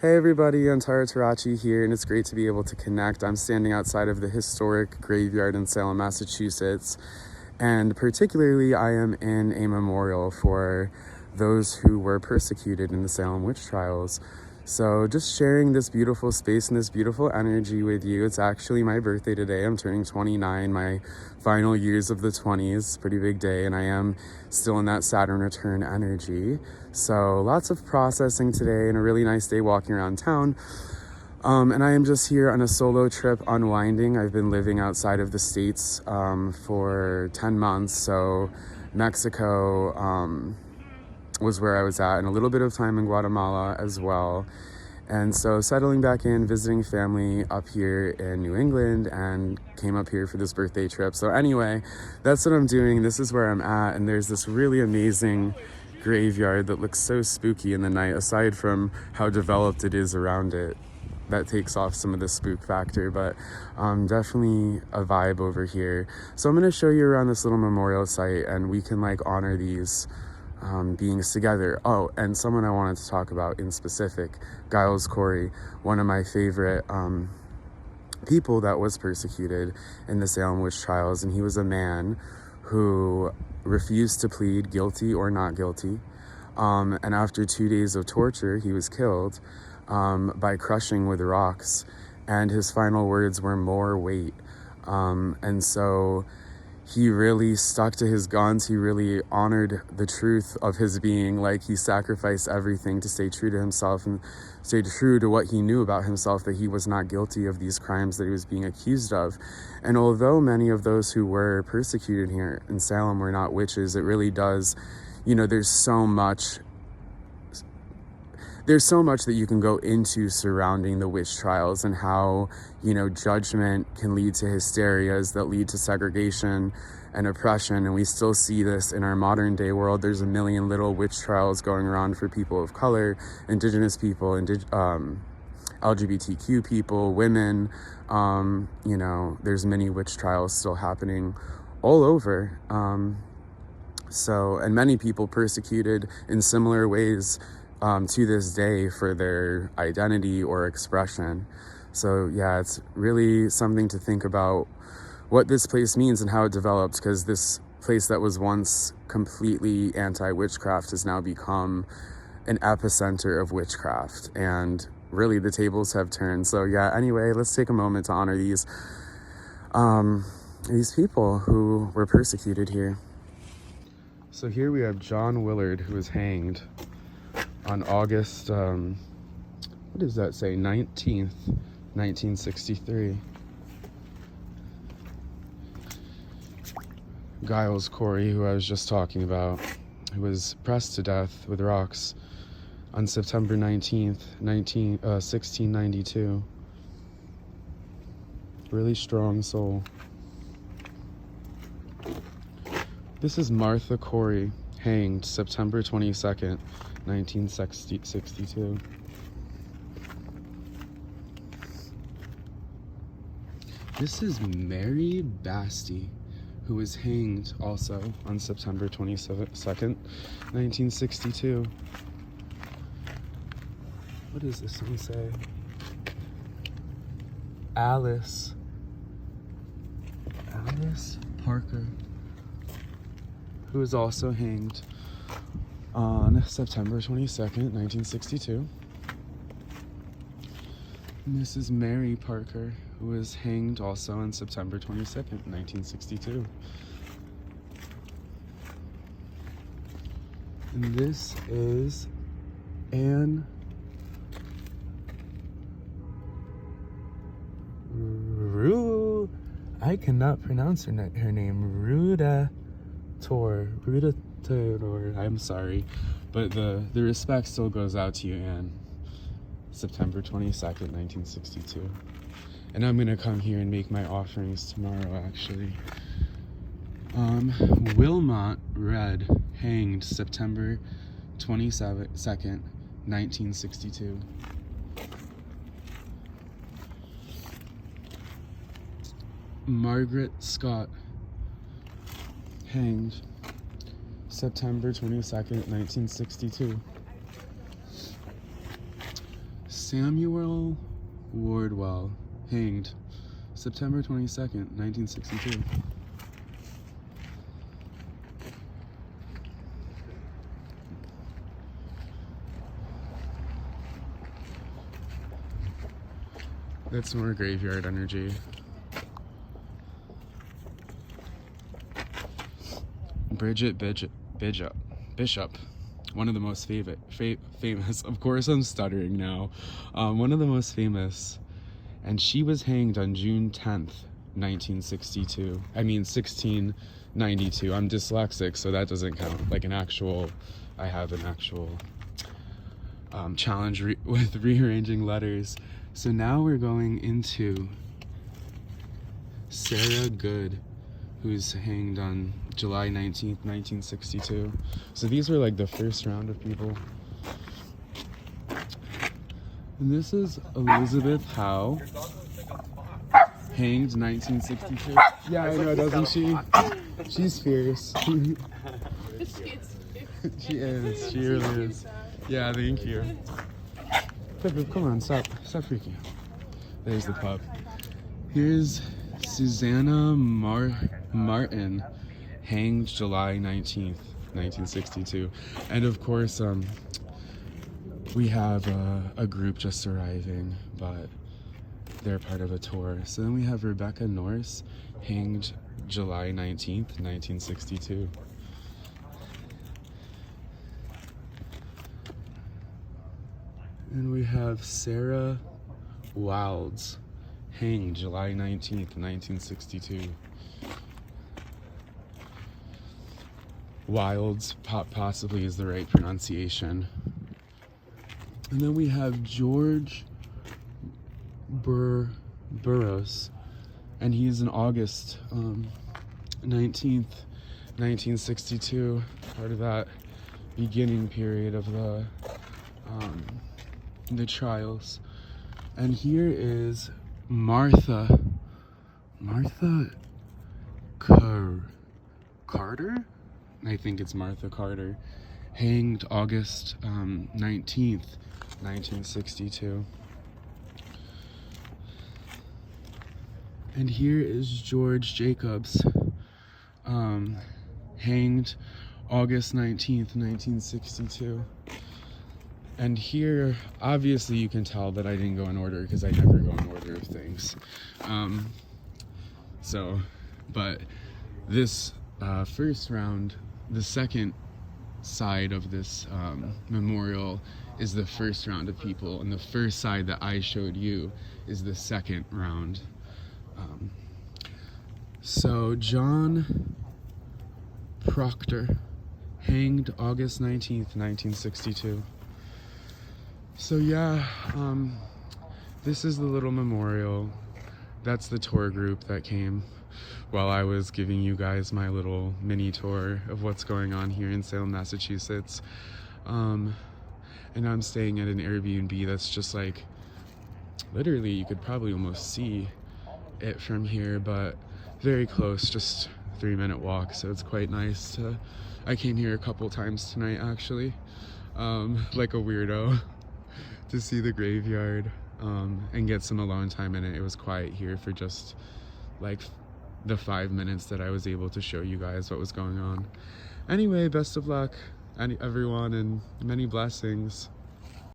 Hey everybody, Antara Tarocchi here, and it's great to be able to connect. I'm standing outside of the historic graveyard in Salem, Massachusetts, and particularly I am in a memorial for those who were persecuted in the Salem Witch Trials. So just sharing this beautiful space and this beautiful energy with you. It's actually my birthday today. I'm turning 29, my final years of the 20s, pretty big day, and I am still in that Saturn return energy. So lots of processing today and a really nice day walking around town. And I am just here on a solo trip unwinding. I've been living outside of the States for 10 months, so Mexico, was where I was at, and a little bit of time in Guatemala as well. And so settling back in, visiting family up here in New England, and came up here for this birthday trip. So anyway, that's what I'm doing. This is where I'm at, and there's this really amazing graveyard that looks so spooky in the night, aside from how developed it is around it. That takes off some of the spook factor, but definitely a vibe over here. So I'm going to show you around this little memorial site, and we can honor these beings together. Oh, and someone I wanted to talk about in specific, Giles Corey, one of my favorite people that was persecuted in the Salem Witch Trials, and he was a man who refused to plead guilty or not guilty, and after 2 days of torture, he was killed by crushing with rocks, and his final words were "more weight," and so he really stuck to his guns. He really honored the truth of his being. He sacrificed everything to stay true to himself and stay true to what he knew about himself, that he was not guilty of these crimes that he was being accused of. And although many of those who were persecuted here in Salem were not witches, it really does, there's so much that you can go into surrounding the witch trials, and how, judgment can lead to hysterias that lead to segregation and oppression. And we still see this in our modern day world. There's a million little witch trials going around for people of color, indigenous people, LGBTQ people, women. There's many witch trials still happening all over. And many people persecuted in similar ways to this day for their identity or expression. So yeah, it's really something to think about what this place means and how it developed, because this place that was once completely anti-witchcraft has now become an epicenter of witchcraft, and really the tables have turned. So yeah, anyway, let's take a moment to honor these people who were persecuted here. So here we have John Willard, who was hanged on August, what does that say, 19th, 1963. Giles Corey, who I was just talking about, who was pressed to death with rocks on September 19th, 1692. Really strong soul. This is Martha Corey, hanged September 22nd, 1962. This is Mary Basti, who was hanged also on September 22nd, 1962. What does this one say? Alice Parker, who was also hanged on September 22nd, 1962. Mrs. Mary Parker, who was hanged also on September 22nd, 1962. And this is Anne I cannot pronounce her name. Ruda Tor. I'm sorry, but the respect still goes out to you, Anne. September 22nd, 1962. And I'm gonna come here and make my offerings tomorrow, actually. Wilmot Red, hanged September 22nd, 1962. Margaret Scott, hanged September 22nd, 1962. Samuel Wardwell, hanged September 22nd, 1962. That's more graveyard energy. Bridget Bishop, one of the most famous, of course I'm stuttering now, one of the most famous, and she was hanged on June 10th, 1962. I mean 1692. I'm dyslexic, so that doesn't count. Like I have an actual challenge with rearranging letters. So now we're going into Sarah Good, who's hanged on July 19th, 1962. So these were like the first round of people. And this is Elizabeth Howe, hanged 1962. Yeah, I know, doesn't she? She's fierce. She is, she really is. Yeah, thank you. Pepper, come on, stop freaking out. There's the pup. Here's Susanna Martin, hanged July 19th, 1962. And of course, we have a group just arriving, but they're part of a tour. So then we have Rebecca Norris, hanged July 19th, 1962. And we have Sarah Wilds, hanged July 19th, 1962. Wilds possibly is the right pronunciation. And then we have George Burroughs, and he's in August 19th, 1962, part of that beginning period of the trials. And here is Martha Carter? I think it's Martha Carter, hanged August 19th, 1962. And here is George Jacobs, hanged August 19th, 1962. And here, obviously you can tell that I didn't go in order because I never go in order of things. But this first round, the second side of this memorial is the first round of people, and the first side that I showed you is the second round. So John Proctor, hanged August 19th, 1962. So yeah, this is the little memorial. That's the tour group that came while I was giving you guys my little mini tour of what's going on here in Salem, Massachusetts. And I'm staying at an Airbnb that's just like, literally you could probably almost see it from here, but very close, just 3-minute walk. So it's quite nice I came here a couple times tonight actually, like a weirdo, to see the graveyard and get some alone time in it. It was quiet here for just like the 5 minutes that I was able to show you guys what was going on. Anyway, best of luck everyone, and many blessings.